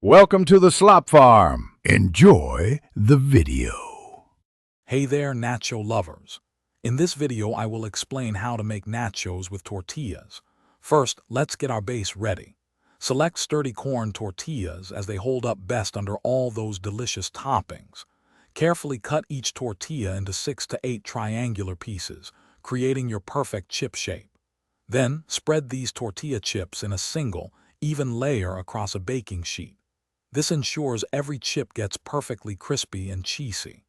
Welcome to the Slop Farm. Enjoy the video. Hey there, Nacho lovers. In this video, I will explain how to make nachos with tortillas. First, let's get our base ready. Select sturdy corn tortillas as they hold up best under all those delicious toppings. Carefully cut each tortilla into 6 to 8 triangular pieces, creating your perfect chip shape. Then, spread these tortilla chips in a single, even layer across a baking sheet. This ensures every chip gets perfectly crispy and cheesy.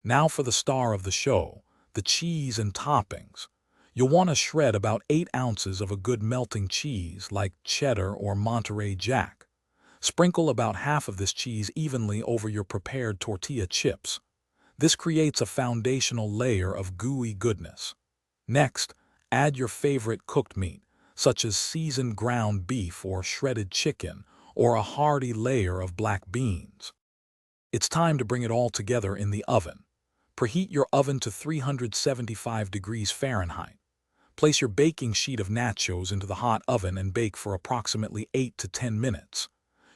Now for the star of the show, the cheese and toppings. You'll want to shred about 8 ounces of a good melting cheese like cheddar or Monterey Jack. Sprinkle about half of this cheese evenly over your prepared tortilla chips. This creates a foundational layer of gooey goodness. Next, add your favorite cooked meat, such as seasoned ground beef or shredded chicken, or a hearty layer of black beans. It's time to bring it all together in the oven. Preheat your oven to 375 degrees Fahrenheit. Place your baking sheet of nachos into the hot oven and bake for approximately 8 to 10 minutes.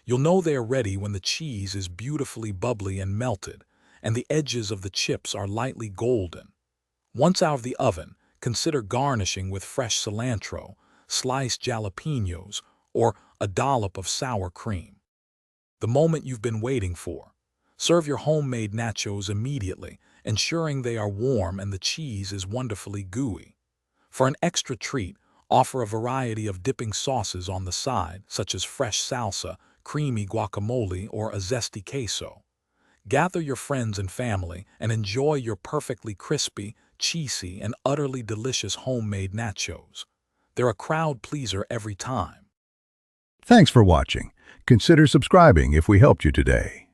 You'll know they are ready when the cheese is beautifully bubbly and melted, and the edges of the chips are lightly golden. Once out of the oven, consider garnishing with fresh cilantro, sliced jalapenos, or a dollop of sour cream. The moment you've been waiting for. Serve your homemade nachos immediately, ensuring they are warm and the cheese is wonderfully gooey. For an extra treat, offer a variety of dipping sauces on the side, such as fresh salsa, creamy guacamole, or a zesty queso. Gather your friends and family and enjoy your perfectly crispy, cheesy, and utterly delicious homemade nachos. They're a crowd pleaser every time. Thanks for watching. Consider subscribing if we helped you today.